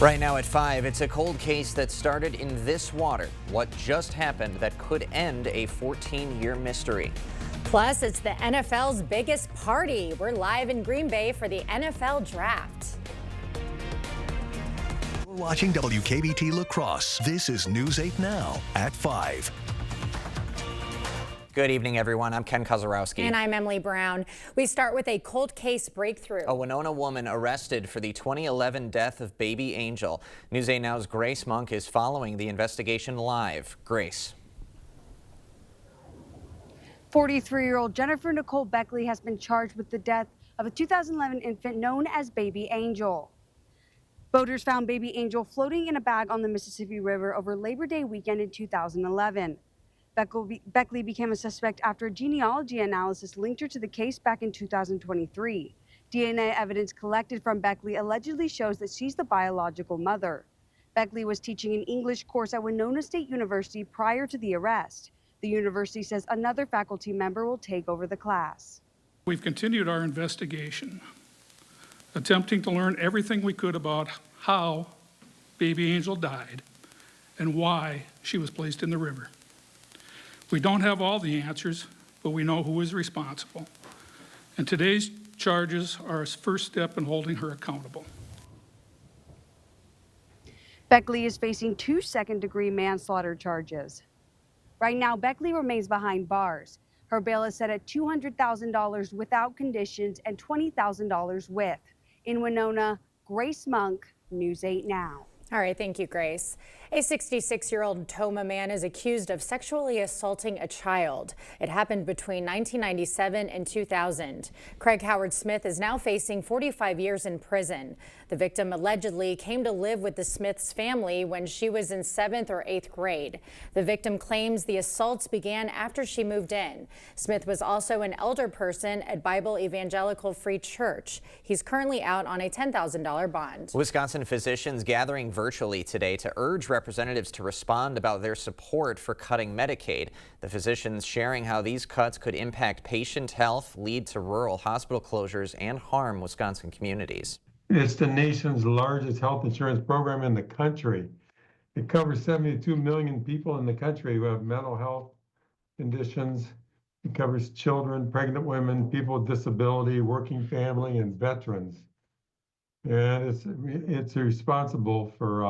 Right now at 5, it's a cold case that started in this water. What just happened that could end a 14-year mystery? Plus, it's the NFL's biggest party. We're live in Green Bay for the NFL Draft. We're watching WKBT Lacrosse. This is News 8 Now at 5. Good evening, everyone. I'm Ken Kozarowski. And I'm Emily Brown. We start with a cold case breakthrough. A Winona woman arrested for the 2011 death of baby Angel. News 8 Now's Grace Monk is following the investigation live. Grace. 43-year-old Jennifer Nicole Beckley has been charged with the death of a 2011 infant known as baby Angel. Boaters found baby Angel floating in a bag on the Mississippi River over Labor Day weekend in 2011. Beckley became a suspect after a genealogy analysis linked her to the case back in 2023. DNA evidence collected from Beckley allegedly shows that she's the biological mother. Beckley was teaching an English course at Winona State University prior to the arrest. The university says another faculty member will take over the class. We've continued our investigation, attempting to learn everything we could about how baby Angel died and why she was placed in the river. We don't have all the answers, but we know who is responsible. And today's charges are a first step in holding her accountable. Beckley is facing 2 second-degree manslaughter charges. Right now, Beckley remains behind bars. Her bail is set at $200,000 without conditions and $20,000 with. In Winona, Grace Monk, News 8 Now. All right, thank you, Grace. A 66-year-old Toma man is accused of sexually assaulting a child. It happened between 1997 and 2000. Craig Howard Smith is now facing 45 years in prison. The victim allegedly came to live with the Smith's family when she was in 7th or 8th grade. The victim claims the assaults began after she moved in. Smith was also an elder person at Bible Evangelical Free Church. He's currently out on a $10,000 bond. Wisconsin physicians gathering virtually today to urge representatives to respond about their support for cutting Medicaid. The physicians sharing how these cuts could impact patient health, lead to rural hospital closures, and harm Wisconsin communities. It's the nation's largest health insurance program in the country. It covers 72 million people in the country who have mental health conditions. It covers children, pregnant women, people with disability, working family, and veterans. And it's responsible for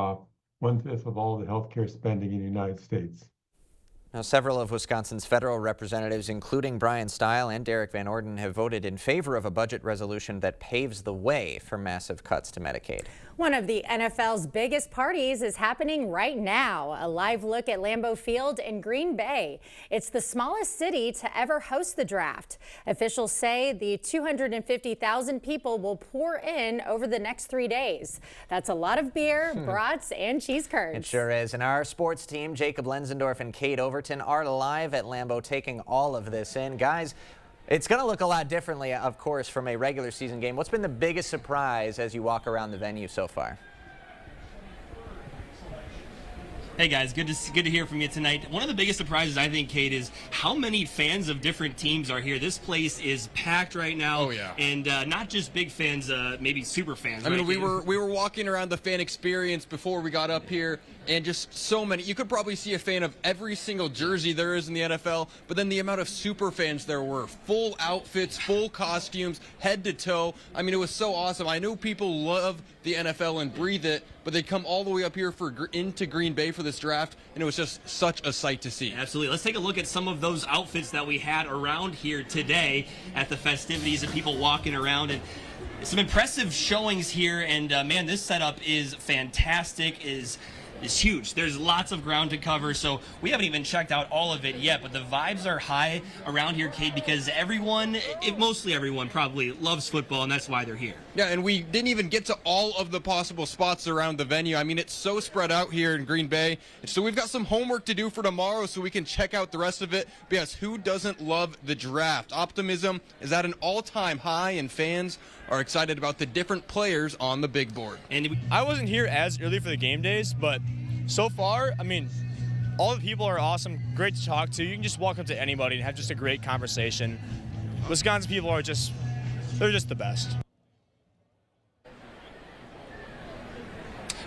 1/5 of all the healthcare spending in the United States. Now, several of Wisconsin's federal representatives, including Brian Stile and Derek Van Orden, have voted in favor of a budget resolution that paves the way for massive cuts to Medicaid. One of the NFL's biggest parties is happening right now. A live look at Lambeau Field in Green Bay. It's the smallest city to ever host the draft. Officials say the 250,000 people will pour in over the next 3 days. That's a lot of beer, brats, and cheese curds. It sure is. And our sports team, Jacob Lenzendorf and Kate Overton, are live at Lambeau taking all of this in. Guys, it's going to look a lot differently, of course, from a regular season game. What's been the biggest surprise as you walk around the venue so far? Hey guys, good to hear from you tonight. One of the biggest surprises, I think, Kate, is how many fans of different teams are here. This place is packed right now. Oh yeah, and not just big fans, maybe super fans. I mean, right? we were walking around the fan experience before we got up here, and just so many. You could probably see a fan of every single jersey there is in the NFL, but then the amount of super fans there were, full outfits, full costumes, head to toe. I mean, it was so awesome. I know people love the NFL and breathe it, but they come all the way up here into Green Bay for this draft, and it was just such a sight to see. Absolutely. Let's take a look at some of those outfits that we had around here today at the festivities and people walking around, and some impressive showings here. And man, this setup is fantastic. Is huge. There's lots of ground to cover, so we haven't even checked out all of it yet, but the vibes are high around here, Kate, because mostly everyone probably loves football, and that's why they're here. Yeah, and we didn't even get to all of the possible spots around the venue. I mean, it's so spread out here in Green Bay, so we've got some homework to do for tomorrow so we can check out the rest of it, because who doesn't love the draft? Optimism is at an all-time high, and fans are excited about the different players on the big board. And I wasn't here as early for the game days, but so far, I mean, all the people are awesome, great to talk to. You can just walk up to anybody and have just a great conversation. Wisconsin people are they're just the best.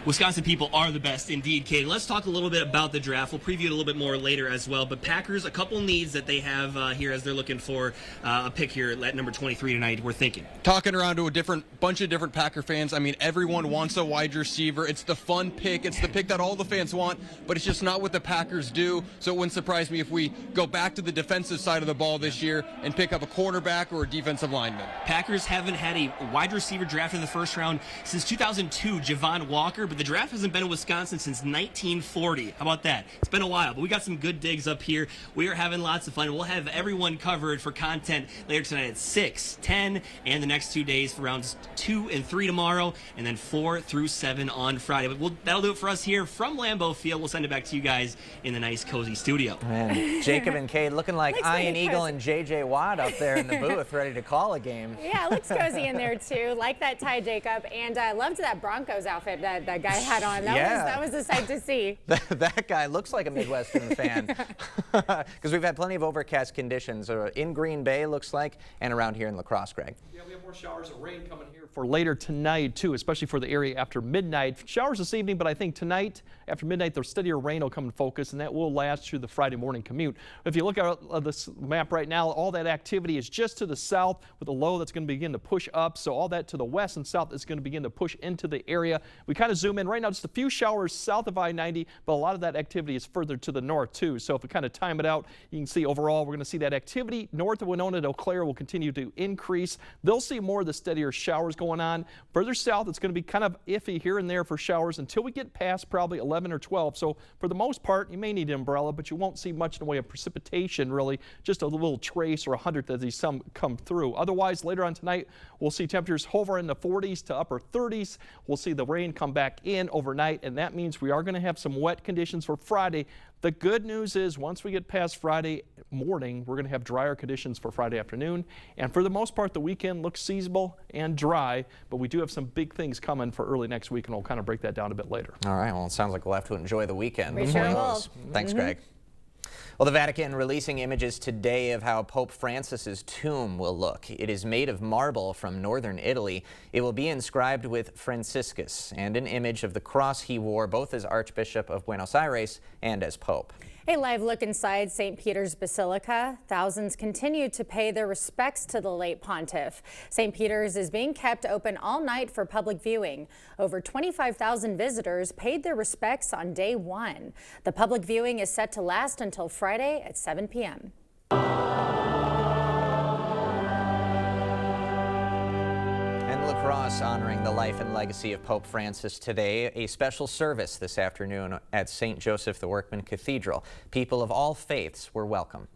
Wisconsin people are the best indeed, Kate. Let's talk a little bit about the draft. We'll preview it a little bit more later as well. But Packers, a couple needs that they have here as they're looking for a pick here at number 23 tonight, we're thinking. Talking around to a bunch of different Packer fans, I mean, everyone wants a wide receiver. It's the fun pick. It's the pick that all the fans want, but it's just not what the Packers do. So it wouldn't surprise me if we go back to the defensive side of the ball this year and pick up a cornerback or a defensive lineman. Packers haven't had a wide receiver drafted in the first round since 2002, Javon Walker, but the draft hasn't been in Wisconsin since 1940. How about that? It's been a while, but we got some good digs up here. We are having lots of fun. We'll have everyone covered for content later tonight at 6, 10, and the next 2 days for rounds 2 and 3 tomorrow, and then 4 through 7 on Friday. But that'll do it for us here from Lambeau Field. We'll send it back to you guys in the nice, cozy studio. And Jacob and Cade looking like Ian Eagle and J.J. Watt up there in the booth, ready to call a game. Yeah, it looks cozy in there too. Like that tie, Jacob, and I loved that Broncos outfit that guy had on. That was a sight to see. That guy looks like a Midwestern fan, because we've had plenty of overcast conditions in Green Bay, looks like, and around here in La Crosse, Greg. Yeah, we have more showers of rain coming here for later tonight too, especially for the area after midnight. Showers this evening, but I think tonight after midnight the steadier rain will come in focus, and that will last through the Friday morning commute. If you look at this map right now, all that activity is just to the south with a low that's going to begin to push up. So all that to the west and south is going to begin to push into the area. We kind of zoom in right now, just a few showers south of I-90, but a lot of that activity is further to the north too. So if we kind of time it out, you can see overall we're going to see that activity north of Winona to Eau Claire will continue to increase. They'll see more of the steadier showers going on. Further south, it's going to be kind of iffy here and there for showers until we get past probably 11 or 12. So for the most part, you may need an umbrella, but you won't see much in the way of precipitation really, just a little trace or a hundredth as these some come through. Otherwise, later on tonight, we'll see temperatures hover in the 40s to upper 30s. We'll see the rain come back in overnight, and that means we are going to have some wet conditions for Friday. The good news is once we get past Friday morning, we're going to have drier conditions for Friday afternoon. And for the most part, the weekend looks seasonable and dry, but we do have some big things coming for early next week, and we'll kind of break that down a bit later. All right, well, it sounds like we'll have to enjoy the weekend. We sure will. Thanks, Greg. Well, the Vatican releasing images today of how Pope Francis's tomb will look. It is made of marble from northern Italy. It will be inscribed with Franciscus and an image of the cross he wore both as Archbishop of Buenos Aires and as Pope. A live look inside St. Peter's Basilica. Thousands continue to pay their respects to the late pontiff. St. Peter's is being kept open all night for public viewing. Over 25,000 visitors paid their respects on day one. The public viewing is set to last until Friday at 7 p.m. La Crosse honoring the life and legacy of Pope Francis today. A special service this afternoon at St. Joseph the Workman Cathedral. People of all faiths were welcome.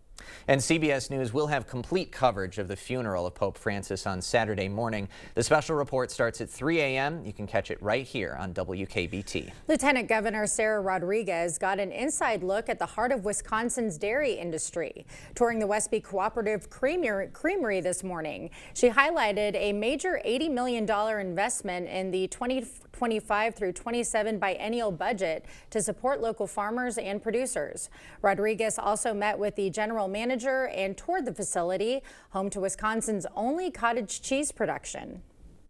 And CBS News will have complete coverage of the funeral of Pope Francis on Saturday morning. The special report starts at 3 a.m. You can catch it right here on WKBT. Lieutenant Governor Sarah Rodriguez got an inside look at the heart of Wisconsin's dairy industry. Touring the Westby Cooperative Creamery this morning, she highlighted a major $80 million investment in the 2025 through 27 biennial budget to support local farmers and producers. Rodriguez also met with the general manager and toured the facility, home to Wisconsin's only cottage cheese production.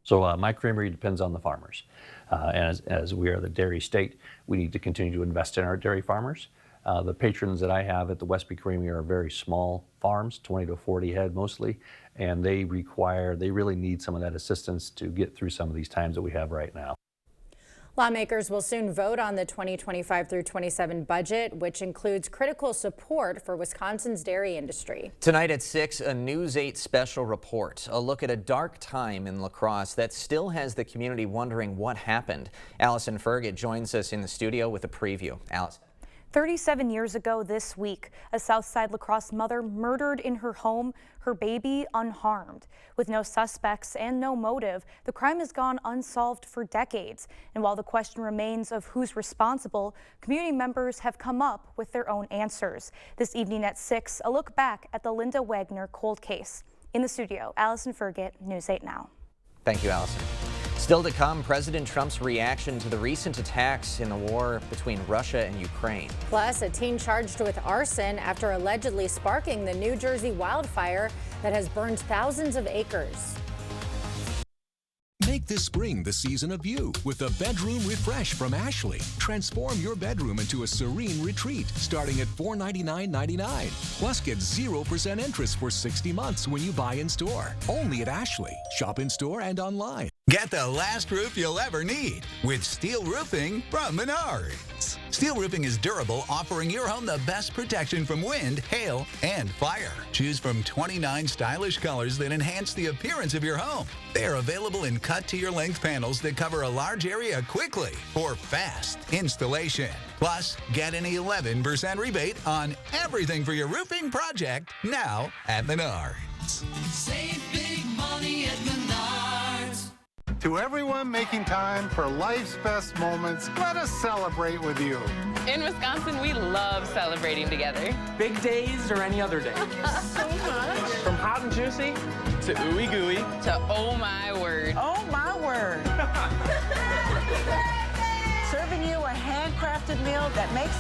So my creamery depends on the farmers. As we are the dairy state, we need to continue to invest in our dairy farmers. The patrons that I have at the Westby Creamery are very small farms, 20 to 40 head mostly, and they really need some of that assistance to get through some of these times that we have right now. Lawmakers will soon vote on the 2025 through 27 budget, which includes critical support for Wisconsin's dairy industry. Tonight at 6, a News 8 special report. A look at a dark time in La Crosse that still has the community wondering what happened. Allison Ferget joins us in the studio with a preview. Allison. 37 years ago this week, a Southside La Crosse mother murdered in her home, her baby unharmed. With no suspects and no motive, the crime has gone unsolved for decades. And while the question remains of who's responsible, community members have come up with their own answers. This evening at 6, a look back at the Linda Wagner cold case. In the studio, Allison Ferget, News 8 Now. Thank you, Allison. Still to come, President Trump's reaction to the recent attacks in the war between Russia and Ukraine. Plus, a teen charged with arson after allegedly sparking the New Jersey wildfire that has burned thousands of acres. Make this spring the season of you with the Bedroom Refresh from Ashley. Transform your bedroom into a serene retreat starting at $499.99. Plus, get 0% interest for 60 months when you buy in store. Only at Ashley. Shop in store and online. Get the last roof you'll ever need with steel roofing from Menards. Steel roofing is durable, offering your home the best protection from wind, hail, and fire. Choose from 29 stylish colors that enhance the appearance of your home. They are available in cut-to-your-length panels that cover a large area quickly for fast installation. Plus, get an 11% rebate on everything for your roofing project now at Menards. Save big money at Menards. To everyone making time for life's best moments, let us celebrate with you. In Wisconsin, we love celebrating together. Big days or any other day. So much. From hot and juicy to ooey gooey to oh my word. Oh my word. Serving you a handcrafted meal that makes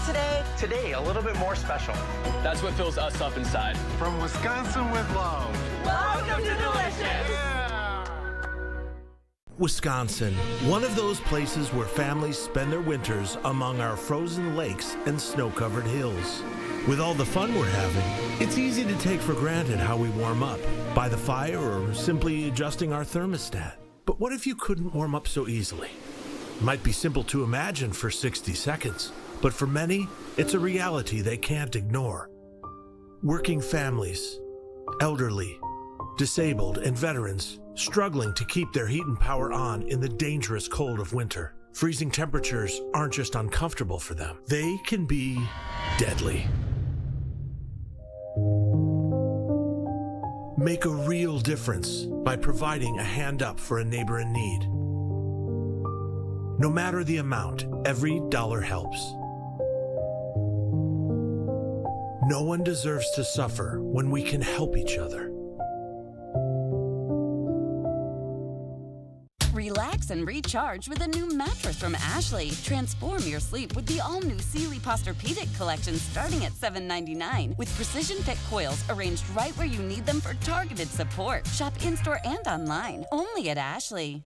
today a little bit more special. That's what fills us up inside. From Wisconsin with love. Welcome to Delicious. Wisconsin, one of those places where families spend their winters among our frozen lakes and snow-covered hills. With all the fun we're having, it's easy to take for granted how we warm up, by the fire or simply adjusting our thermostat. But what if you couldn't warm up so easily? It might be simple to imagine for 60 seconds, but for many, it's a reality they can't ignore. Working families, elderly, disabled, and veterans struggling to keep their heat and power on in the dangerous cold of winter. Freezing temperatures aren't just uncomfortable for them, they can be deadly. Make a real difference by providing a hand up for a neighbor in need. No matter the amount, every dollar helps. No one deserves to suffer when we can help each other. Relax and recharge with a new mattress from Ashley. Transform your sleep with the all-new Sealy Posturepedic collection starting at $7.99 with precision-fit coils arranged right where you need them for targeted support. Shop in-store and online. Only at Ashley.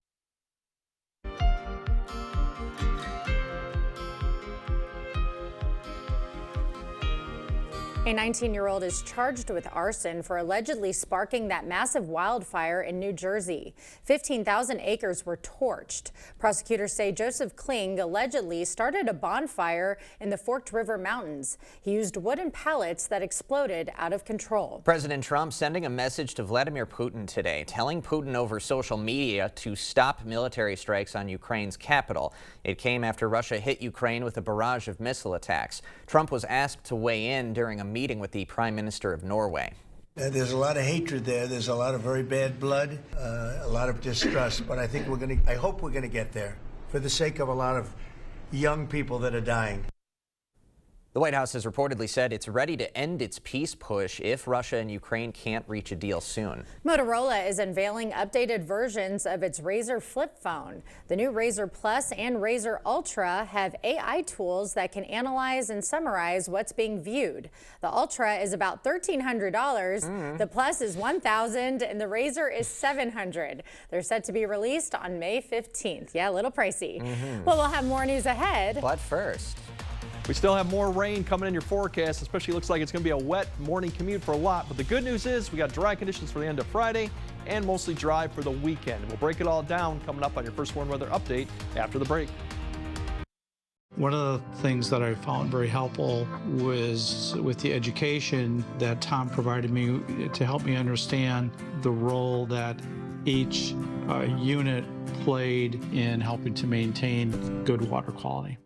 A 19-year-old is charged with arson for allegedly sparking that massive wildfire in New Jersey. 15,000 acres were torched. Prosecutors say Joseph Kling allegedly started a bonfire in the Forked River Mountains. He used wooden pallets that exploded out of control. President Trump sending a message to Vladimir Putin today, telling Putin over social media to stop military strikes on Ukraine's capital. It came after Russia hit Ukraine with a barrage of missile attacks. Trump was asked to weigh in during a meeting with the Prime Minister of Norway. There's a lot of hatred there. There's a lot of very bad blood, a lot of distrust. But I think I hope we're going to get there for the sake of a lot of young people that are dying. The White House has reportedly said it's ready to end its peace push if Russia and Ukraine can't reach a deal soon. Motorola is unveiling updated versions of its Razr flip phone. The new Razr Plus and Razr Ultra have AI tools that can analyze and summarize what's being viewed. The Ultra is about $1,300, the Plus is $1,000, and the Razr is $700. They're set to be released on May 15th. Yeah, a little pricey. Well, we'll have more news ahead. But first, we still have more rain coming in your forecast, especially looks like it's going to be a wet morning commute for a lot. But the good news is we got dry conditions for the end of Friday and mostly dry for the weekend. We'll break it all down coming up on your First Warn Weather Update after the break. One of the things that I found very helpful was with the education that Tom provided me to help me understand the role that each unit played in helping to maintain good water quality.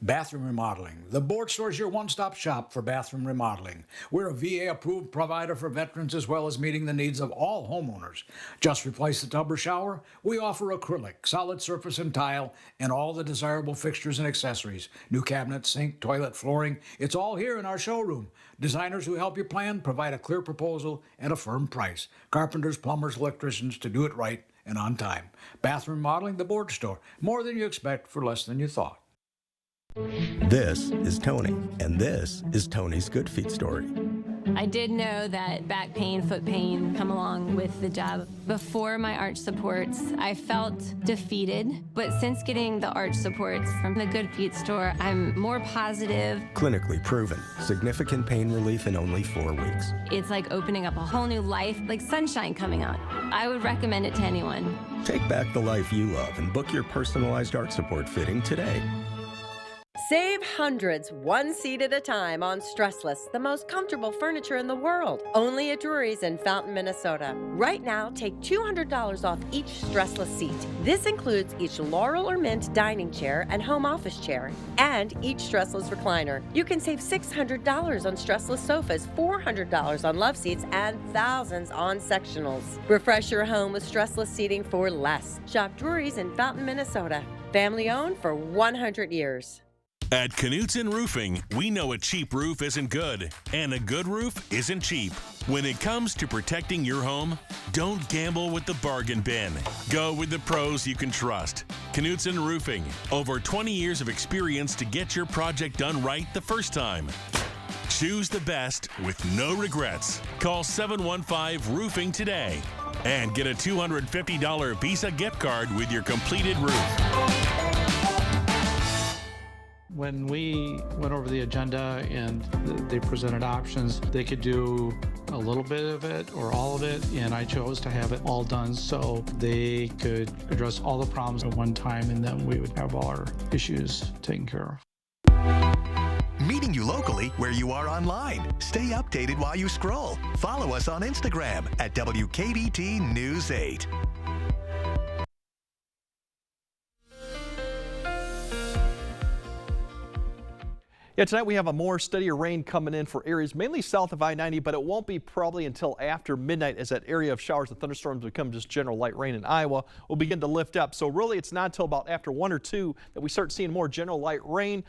Bathroom Remodeling. The Board Store is your one-stop shop for bathroom remodeling. We're a VA-approved provider for veterans as well as meeting the needs of all homeowners. Just replace the tub or shower? We offer acrylic, solid surface and tile, and all the desirable fixtures and accessories. New cabinets, sink, toilet, flooring. It's all here in our showroom. Designers who help you plan provide a clear proposal and a firm price. Carpenters, plumbers, electricians to do it right and on time. Bathroom Remodeling, the Board Store. More than you expect for less than you thought. This is Tony, and this is Tony's Good Feet story. I did know that back pain, foot pain come along with the job. Before my arch supports, I felt defeated, but since getting the arch supports from the Good Feet store, I'm more positive. Clinically proven, significant pain relief in only 4 weeks. It's like opening up a whole new life, like sunshine coming out. I would recommend it to anyone. Take back the life you love and book your personalized arch support fitting today. Save hundreds, one seat at a time on Stressless, the most comfortable furniture in the world. Only at Drury's in Fountain, Minnesota. Right now, take $200 off each Stressless seat. This includes each Laurel or Mint dining chair and home office chair, and each Stressless recliner. You can save $600 on Stressless sofas, $400 on love seats, and thousands on sectionals. Refresh your home with Stressless seating for less. Shop Drury's in Fountain, Minnesota. Family owned for 100 years. At Knutson Roofing, we know a cheap roof isn't good, and a good roof isn't cheap. When it comes to protecting your home, don't gamble with the bargain bin. Go with the pros you can trust. Knutson Roofing, over 20 years of experience to get your project done right the first time. Choose the best with no regrets. Call 715-ROOFING today and get a $250 Visa gift card with your completed roof. When we went over the agenda and they presented options, they could do a little bit of it or all of it, and I chose to have it all done so they could address all the problems at one time, and then we would have all our issues taken care of. Meeting you locally where you are online. Stay updated while you scroll. Follow us on Instagram at WKBT News 8. Yeah, tonight we have a more steadier rain coming in for areas mainly south of I-90, but it won't be probably until after midnight as that area of showers and thunderstorms become just general light rain in Iowa will begin to lift up. So really it's not until about after 1 or 2 that we start seeing more general light rain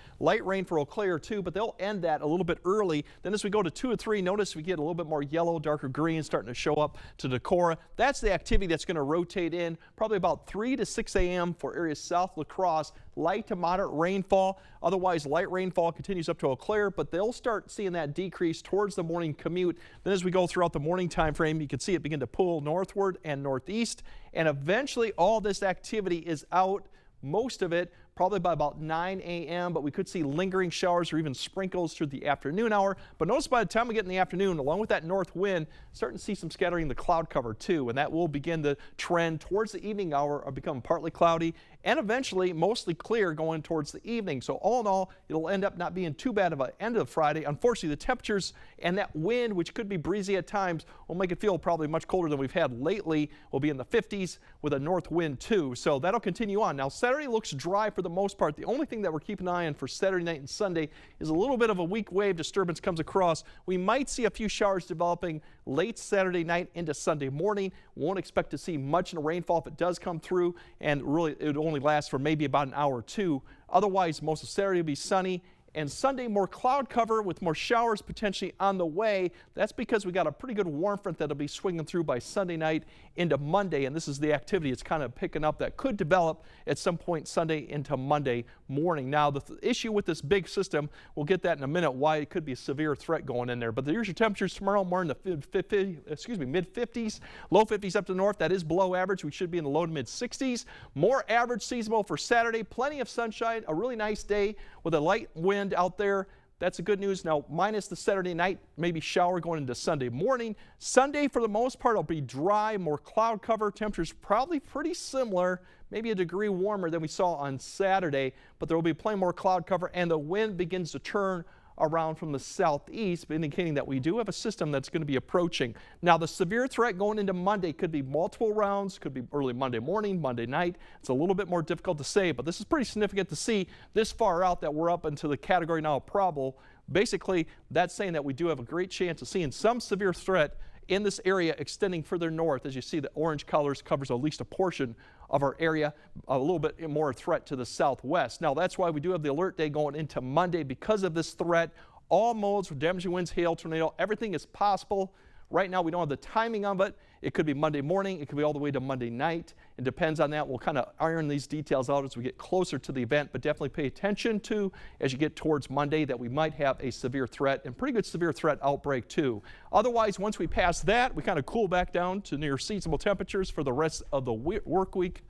for Eau Claire too, but they'll end that a little bit early. Then as we go to 2 or 3, notice we get a little bit more yellow, darker green starting to show up to Decorah. That's the activity that's going to rotate in probably about 3 to 6 a.m. for areas south La Crosse. Light to moderate rainfall. Otherwise, light rainfall continues up to Eau Claire, but they'll start seeing that decrease towards the morning commute. Then as we go throughout the morning time frame, you can see it begin to pull northward and northeast, and eventually all this activity is out, most of it probably by about 9 a.m., but we could see lingering showers or even sprinkles through the afternoon hour. But notice by the time we get in the afternoon, along with that north wind, starting to see some scattering in the cloud cover too, and that will begin the trend towards the evening hour of becoming partly cloudy and eventually mostly clear going towards the evening. So all in all, it'll end up not being too bad of an end of Friday. Unfortunately, the temperatures and that wind, which could be breezy at times, will make it feel probably much colder than we've had lately. We'll be in the 50s with a north wind too. So that'll continue on. Now Saturday looks dry for the most part. The only thing that we're keeping an eye on for Saturday night and Sunday is a little bit of a weak wave disturbance comes across. We might see a few showers developing late Saturday night into Sunday morning. Won't expect to see much in the rainfall if it does come through, and really it would only last for maybe about an hour or two. Otherwise, most of Saturday will be sunny, and Sunday more cloud cover with more showers potentially on the way. That's because we got a pretty good warm front that'll be swinging through by Sunday night into Monday, and this is the activity it's kind of picking up that could develop at some point Sunday into Monday morning. Now the issue with this big system, we'll get that in a minute, why it could be a severe threat going in there. But here's your temperatures tomorrow, more in the mid-50s, low 50s up to the north. That is below average. We should be in the low to mid-60s. More average seasonal for Saturday. Plenty of sunshine, a really nice day with a light wind out there. That's the good news. Now, minus the Saturday night, maybe shower going into Sunday morning. Sunday, for the most part, will be dry, more cloud cover. Temperatures probably pretty similar, maybe a degree warmer than we saw on Saturday, but there will be plenty more cloud cover, and the wind begins to turn around from the southeast, indicating that we do have a system that's going to be approaching. Now, the severe threat going into Monday could be multiple rounds, could be early Monday morning, Monday night. It's a little bit more difficult to say, but this is pretty significant to see this far out that we're up into the category now of probable. Basically, that's saying that we do have a great chance of seeing some severe threat in this area extending further north. As you see, the orange colors covers at least a portion of our area, a little bit more threat to the southwest. Now, that's why we do have the alert day going into Monday because of this threat. All modes for damaging winds, hail, tornado, everything is possible. Right now, we don't have the timing of it. It could be Monday morning. It could be all the way to Monday night. It depends on that. We'll kind of iron these details out as we get closer to the event, but definitely pay attention to, as you get towards Monday, that we might have a severe threat and pretty good severe threat outbreak too. Otherwise, once we pass that, we kind of cool back down to near seasonable temperatures for the rest of the work week,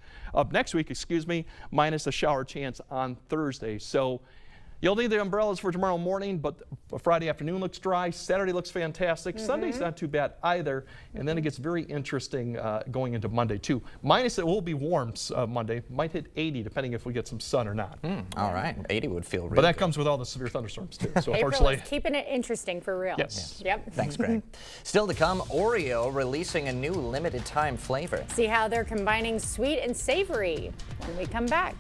next week, excuse me, minus a shower chance on Thursday. So you'll need the umbrellas for tomorrow morning, but Friday afternoon looks dry. Saturday looks fantastic. Sunday's not too bad either. And then it gets very interesting going into Monday too. Minus it will be warm Monday. Might hit 80 depending if we get some sun or not. All right, 80 would feel really But that good. comes with all the severe thunderstorms too. So April unfortunately, is keeping it interesting for real. Yes. Yep. Thanks, Greg. Still to come, Oreo releasing a new limited time flavor. See how they're combining sweet and savory when we come back.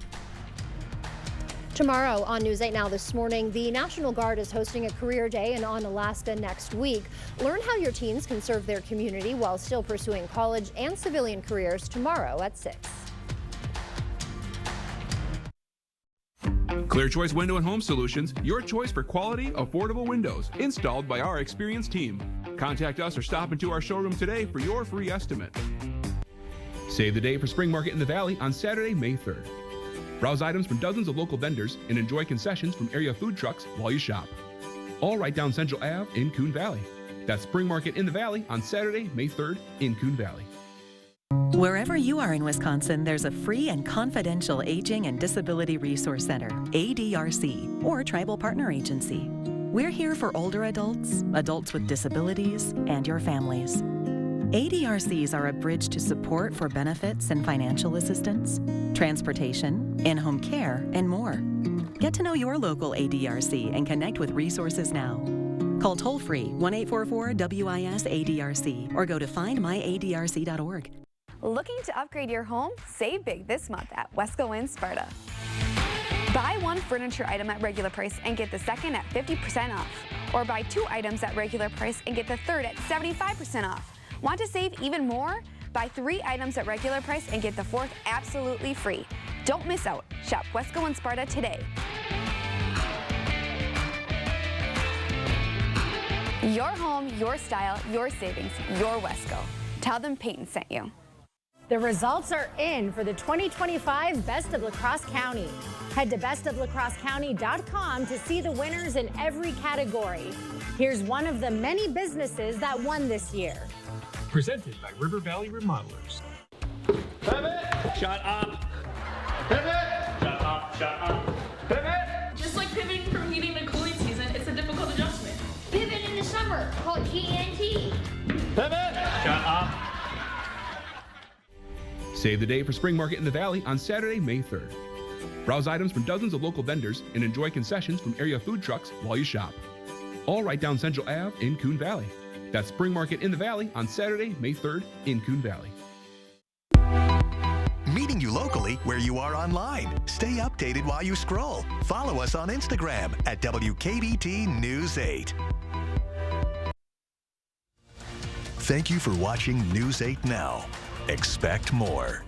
Tomorrow on News 8 Now this morning, the National Guard is hosting a career day in Onalaska next week. Learn how your teens can serve their community while still pursuing college and civilian careers tomorrow at 6. Clear Choice Window and Home Solutions, your choice for quality, affordable windows, installed by our experienced team. Contact us or stop into our showroom today for your free estimate. Save the day for Spring Market in the Valley on Saturday, May 3rd. Browse items from dozens of local vendors and enjoy concessions from area food trucks while you shop. All right down Central Ave in Coon Valley. That's Spring Market in the Valley on Saturday, May 3rd in Coon Valley. Wherever you are in Wisconsin, there's a free and confidential Aging and Disability Resource Center, ADRC, or Tribal Partner Agency. We're here for older adults, adults with disabilities, and your families. ADRCs are a bridge to support for benefits and financial assistance, transportation, in-home care, and more. Get to know your local ADRC and connect with resources now. Call toll-free 1-844-WIS-ADRC or go to findmyadrc.org. Looking to upgrade your home? Save big this month at Wesco in Sparta. Buy one furniture item at regular price and get the second at 50% off. Or buy 2 items at regular price and get the third at 75% off. Want to save even more? Buy 3 items at regular price and get the 4th absolutely free. Don't miss out. Shop Wesco in Sparta today. Your home, your style, your savings, your Wesco. Tell them Peyton sent you. The results are in for the 2025 Best of La Crosse County. Head to bestoflacrossecounty.com to see the winners in every category. Here's one of the many businesses that won this year. Presented by River Valley Remodelers. Pivot! Shut up! Pivot! Shut up, shut up. Pivot! Just like pivoting from heating to cooling season, it's a difficult adjustment. Pivot in the summer, called GNT. Pivot! Shut up. Save the day for Spring Market in the Valley on Saturday, May 3rd. Browse items from dozens of local vendors and enjoy concessions from area food trucks while you shop. All right down Central Ave in Coon Valley. That's Spring Market in the Valley on Saturday, May 3rd in Coon Valley. Meeting you locally where you are online. Stay updated while you scroll. Follow us on Instagram at WKBT News 8. Thank you for watching News 8 Now. Expect more.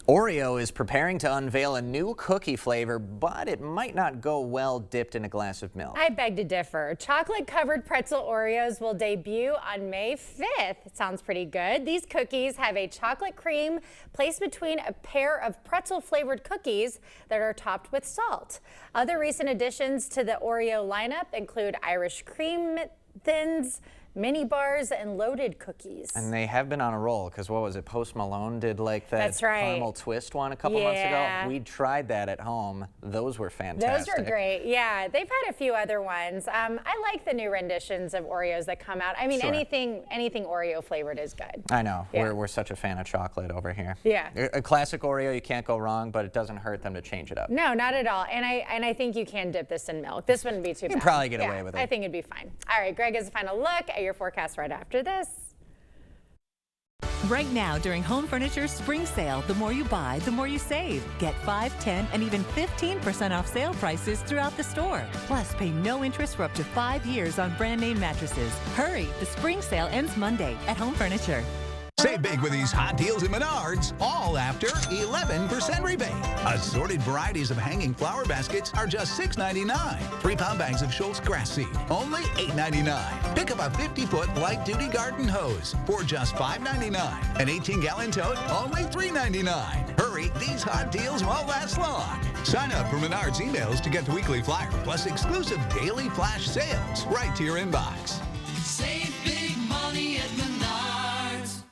Oreo is preparing to unveil a new cookie flavor, but it might not go well dipped in a glass of milk. I beg to differ. Chocolate-covered pretzel Oreos will debut on May 5th. Sounds pretty good. These cookies have a chocolate cream placed between a pair of pretzel-flavored cookies that are topped with salt. Other recent additions to the Oreo lineup include Irish cream thins, mini bars, and loaded cookies. And they have been on a roll, because what was it, Post Malone did like that That's right. caramel twist one a couple months ago. We tried that at home. Those were fantastic. Those were great. Yeah, they've had a few other ones. I like the new renditions of Oreos that come out. I mean, Sure. anything Oreo flavored is good. I know. Yeah. We're such a fan of chocolate over here. Yeah. A classic Oreo, you can't go wrong, but it doesn't hurt them to change it up. No, not at all. And I think you can dip this in milk. This wouldn't be too bad. You can probably get away with it. I think it'd be fine. All right, Greg has a final look at your forecast right after this. Right now, during Home Furniture's spring sale, the more you buy, the more you save. Get 5, 10, and even 15% off sale prices throughout the store. Plus, pay no interest for up to 5 years on brand name mattresses. Hurry, the spring sale ends Monday at Home Furniture. Save big with these hot deals at Menards, all after 11% rebate. Assorted varieties of hanging flower baskets are just $6.99. 3-pound bags of Schultz grass seed, only $8.99. Pick up a 50-foot light-duty garden hose for just $5.99. An 18-gallon tote, only $3.99. Hurry, these hot deals won't last long. Sign up for Menards emails to get the weekly flyer, plus exclusive daily flash sales right to your inbox. Save big money at Menards.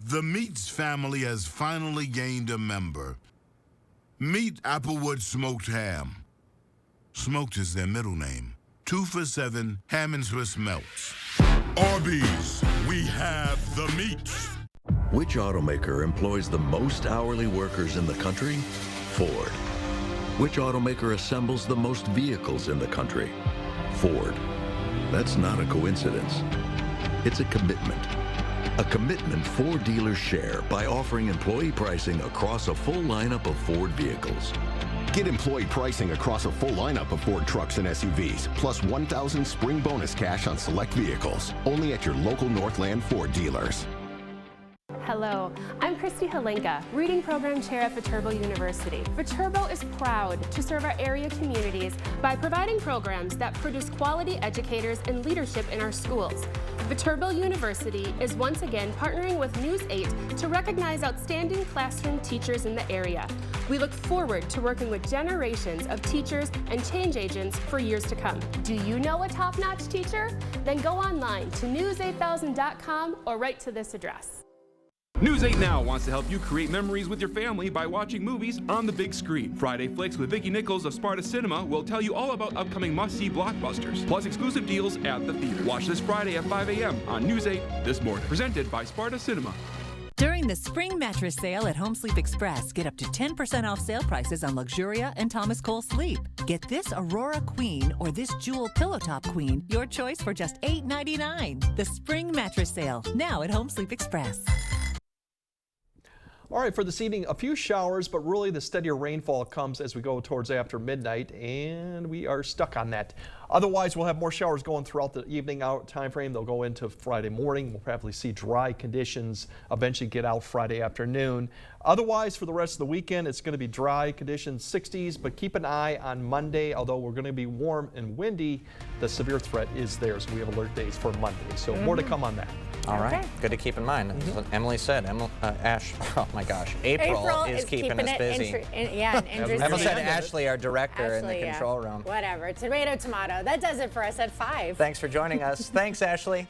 The Meats family has finally gained a member. Meet Applewood Smoked Ham. Smoked is their middle name. 2 for $7 ham and Swiss melts. Arby's, we have the meats. Which automaker employs the most hourly workers in the country? Ford. Which automaker assembles the most vehicles in the country? Ford. That's not a coincidence. It's a commitment. A commitment Ford dealers share by offering employee pricing across a full lineup of Ford vehicles. Get employee pricing across a full lineup of Ford trucks and SUVs, plus $1,000 spring bonus cash on select vehicles. Only at your local Northland Ford dealers. Hello, I'm Christy Halenka, Reading Program Chair at Viterbo University. Viterbo is proud to serve our area communities by providing programs that produce quality educators and leadership in our schools. Viterbo University is once again partnering with News 8 to recognize outstanding classroom teachers in the area. We look forward to working with generations of teachers and change agents for years to come. Do you know a top-notch teacher? Then go online to news8000.com or write to this address. News 8 Now wants to help you create memories with your family by watching movies on the big screen. Friday Flicks with Vicki Nichols of Sparta Cinema will tell you all about upcoming must-see blockbusters, plus exclusive deals at the theater. Watch this Friday at 5 a.m. on News 8 This Morning, presented by Sparta Cinema. During the spring mattress sale at Home Sleep Express, get up to 10% off sale prices on Luxuria and Thomas Cole Sleep. Get this Aurora Queen or this Jewel Pillow Top Queen, your choice for just $8.99. The spring mattress sale, now at Home Sleep Express. All right, for this evening, a few showers, but really the steadier rainfall comes as we go towards after midnight, and we are stuck on that. Otherwise, we'll have more showers going throughout the evening hour time frame. They'll go into Friday morning. We'll probably see dry conditions eventually get out Friday afternoon. Otherwise, for the rest of the weekend, it's going to be dry conditions, 60s, but keep an eye on Monday. Although we're going to be warm and windy, the severe threat is there, so we have alert days for Monday. So more to come on that. All right, good to keep in mind. As Emily said, Ash, oh my gosh, April is keeping us busy. Emily said Ashley, our director in the control room. Whatever, tomato, tomato. That does it for us at 5. Thanks for joining us. Thanks, Ashley.